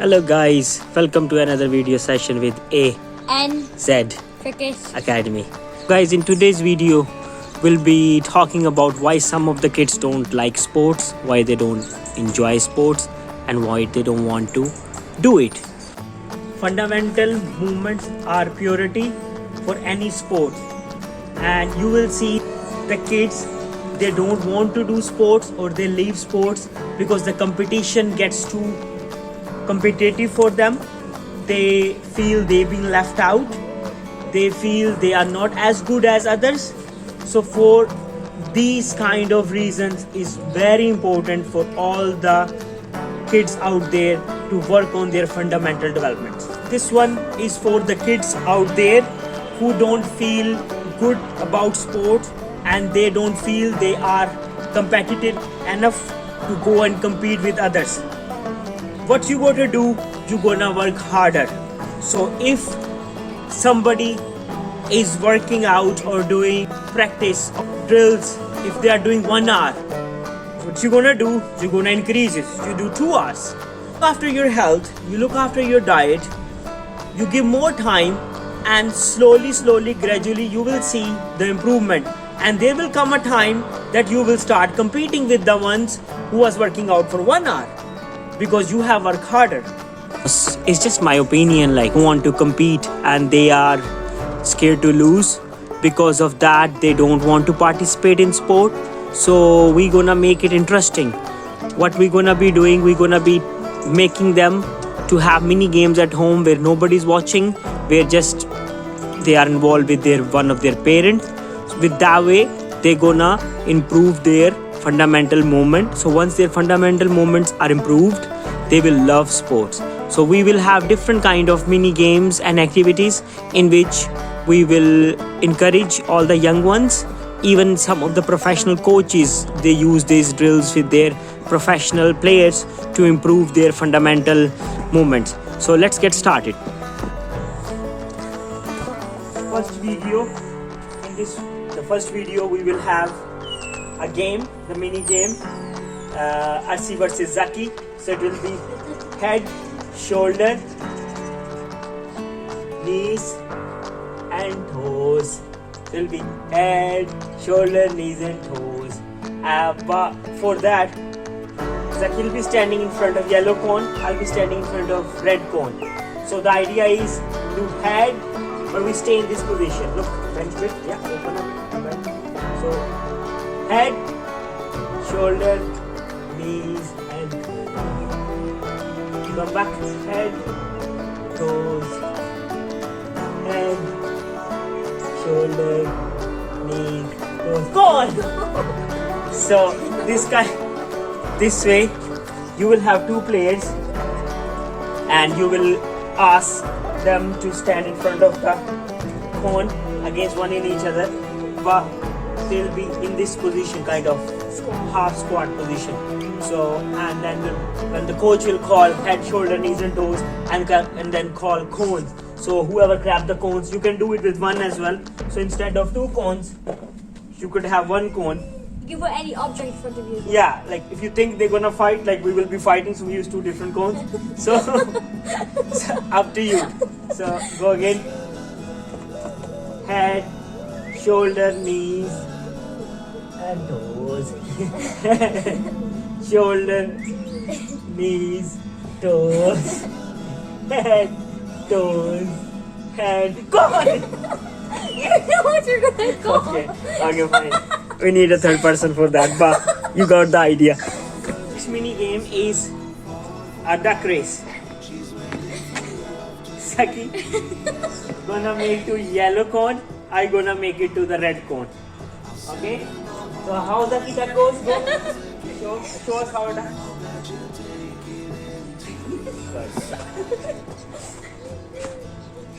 Hello guys, welcome to another video session with A and Z cricket. Academy. Guys, in today's video, we'll be talking about why some of the kids don't like sports, why they don't enjoy sports, and why they don't want to do it. Fundamental movements are purity for any sport, and you will see the kids, they don't want to do sports or they leave sports because the competition gets too competitive for them. They feel they've been left out, they feel they are not as good as others. So for these kind of reasons, is very important for all the kids out there to work on their fundamental development. This one is for the kids out there who don't feel good about sports and they don't feel they are competitive enough to go and compete with others. What you gotta do, you gonna work harder. So if somebody is working out or doing practice drills, if they are doing 1 hour, what you gonna do, you're gonna increase it, you do 2 hours. After your health, you look after your diet, you give more time, and slowly gradually you will see the improvement, and there will come a time that you will start competing with the ones who was working out for 1 hour because you have worked harder. It's just my opinion, like who want to compete and they are scared to lose, because of that they don't want to participate in sport. So we gonna make it interesting. What we gonna be doing, we gonna be making them to have mini games at home where nobody's watching, where just they are involved with one of their parents. With that way they gonna improve their fundamental movement. So once their fundamental movements are improved, they will love sports. So we will have different kind of mini games and activities in which we will encourage all the young ones. Even some of the professional coaches, they use these drills with their professional players to improve their fundamental movements. So let's get started. The first video we will have a game, the mini game, Arsi versus Zaki. So it will be head, shoulder, knees and toes. It will be head, shoulder, knees and toes. But for that, Zaki will be standing in front of yellow cone, I'll be standing in front of red cone. So the idea is to head, but we stay in this position. Look, bench bit, yeah, open up. So head, shoulder, knees and toes. Come back, head, toes, head, shoulder, knees, toes. Go on! So this way you will have two players and you will ask them to stand in front of the cone against one in each other, but they'll be in this position, kind of half squat position. So and then when the coach will call head, shoulder, knees and toes, and then call cones, so whoever grab the cones, you can do it with one as well. So instead of two cones, you could have one cone. You put any object in front of you. Yeah, like if you think they're gonna fight, like we will be fighting, so we use two different cones. So, so up to you. So go again. Head, shoulder, knees and toes. Shoulder, knees, toes. Head, toes, head. Go on! You know what you're gonna call. Okay, fine. We need a third person for that, but you got the idea. This mini game is a duck race. Saki gonna make to yellow cone, I gonna make it to the red cone. Okay? So how the duck goes? Go. Show us how it does.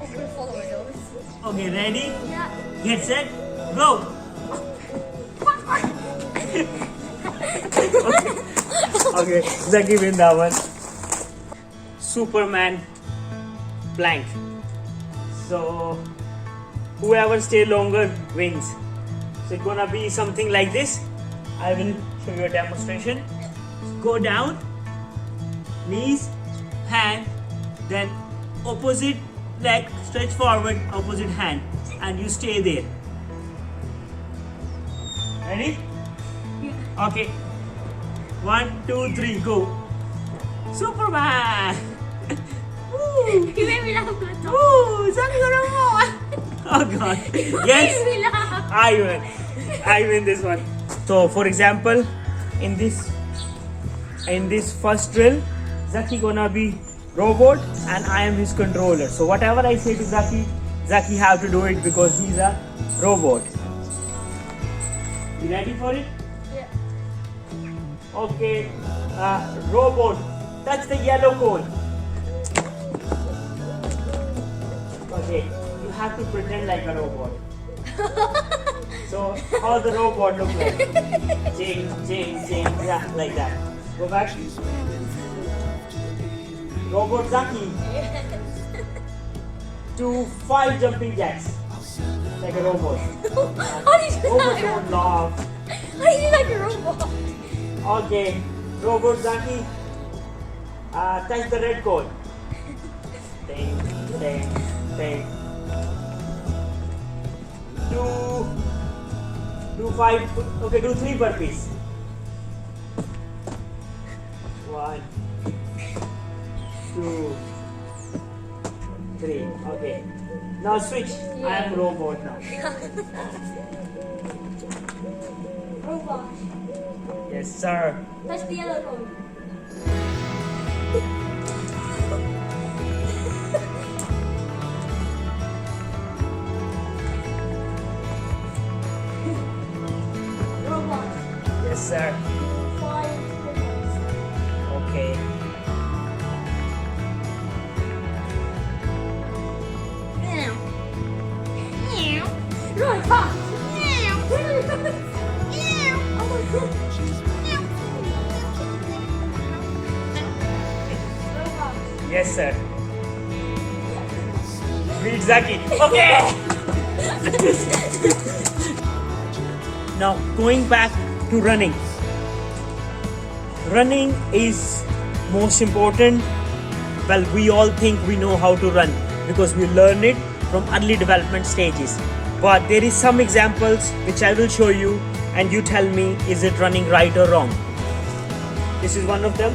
I'm gonna follow my nose. Okay, ready? Yeah. Get set, go! Okay, Zaki win that one. Superman blank. So whoever stay longer wins. So it's gonna be something like this. I will show you a demonstration. Go down, knees, hand, then opposite leg stretch forward, opposite hand, and you stay there. Ready? Yeah. Okay. 1, 2, 3, go. Superman! Woo! You made me laugh. Woo! Oh god. Yes, You made me laugh. I win. I win this one. So, for example, in this first drill, Zaki gonna be robot and I am his controller. So whatever I say to Zaki, Zaki have to do it because he's a robot. You ready for it? Yeah. Okay. Robot, touch the yellow cone. Okay, you have to pretend like a robot. So how the robot look like? Change, yeah, like that. Go back. Robot Zaki. Do 5 jumping jacks. Like a robot. How did you do Robot that? don't laugh. How did you do like a robot? Okay. Robot Zaki. Touch the red cone. Ding, ding, ding. Do 5. Okay, do 3 burpees. 1, 2, 3. Okay. Now switch. I am robot now. Robot. Yes, sir. Touch the yellow cone. Robot. Yes, sir. 5 robots. Okay. Meow. Meow. Really fast. Meow. Meow. Oh my god. Robot. Yes, sir. Beat Zaki. Okay. Now going back to running. Running is most important. Well, we all think we know how to run because we learn it from early development stages. But there is some examples which I will show you and you tell me is it running right or wrong. This is one of them.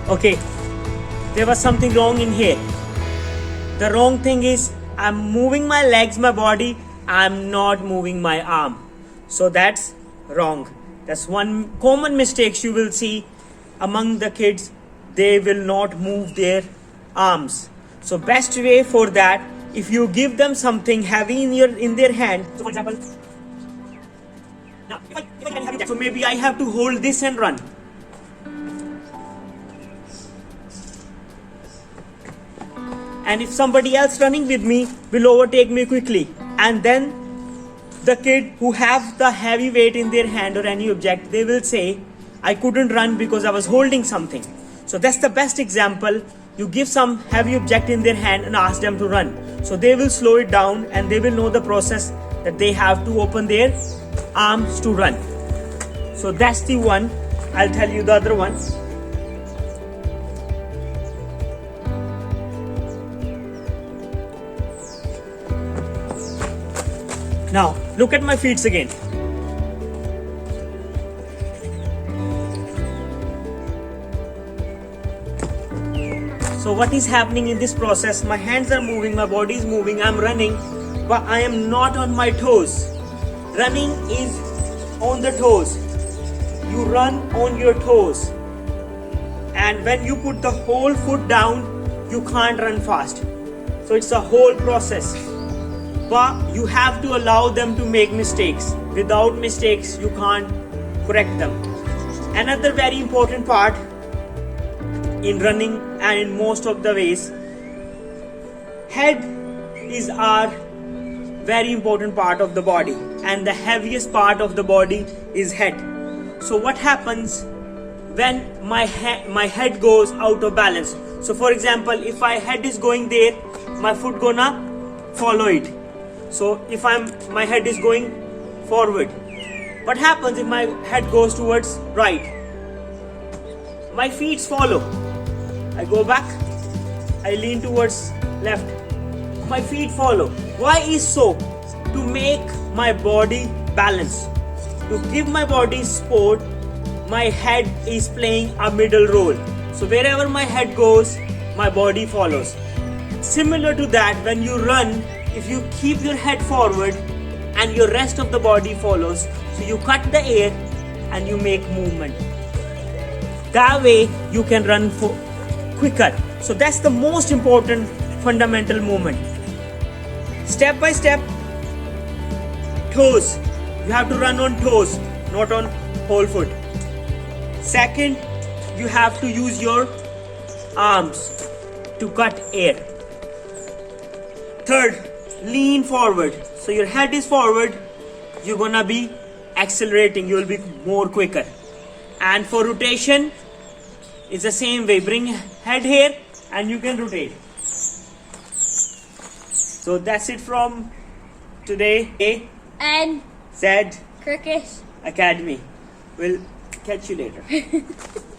Okay, there was something wrong in here. The wrong thing is I'm moving my legs, my body, I'm not moving my arm. So that's wrong. That's one common mistake you will see among the kids. They will not move their arms. So best way for that, if you give them something heavy in their hand. So for example, now if I can have it, so maybe I have to hold this and run. And if somebody else running with me will overtake me quickly, and then the kid who have the heavy weight in their hand or any object, they will say, I couldn't run because I was holding something. So that's the best example. You give some heavy object in their hand and ask them to run. So they will slow it down and they will know the process that they have to open their arms to run. So that's the one. I'll tell you the other one. Now, look at my feet again. So what is happening in this process? My hands are moving, my body is moving, I'm running, but I am not on my toes. Running is on the toes. You run on your toes. And when you put the whole foot down, you can't run fast. So it's a whole process. But you have to allow them to make mistakes. Without mistakes, you can't correct them. Another very important part in running and in most of the ways, head is our very important part of the body, and the heaviest part of the body is head. So what happens when my head goes out of balance? So for example, if my head is going there, my foot gonna follow it. So if my head is going forward, What happens if my head goes towards right? My feet follow. I go back, I lean towards left. My feet follow. Why is so? To make my body balance. To give my body support, my head is playing a middle role. So wherever my head goes, my body follows. Similar to that, when you run, if you keep your head forward and your rest of the body follows, so you cut the air and you make movement. That way you can run for quicker. So that's the most important fundamental movement. Step by step, toes. You have to run on toes, not on whole foot. Second, you have to use your arms to cut air. Third, lean forward. So your head is forward, you're gonna be accelerating, you will be more quicker. And for rotation, it's the same way. Bring head here and you can rotate. So that's it from today. And Z cricket. Academy. We'll catch you later.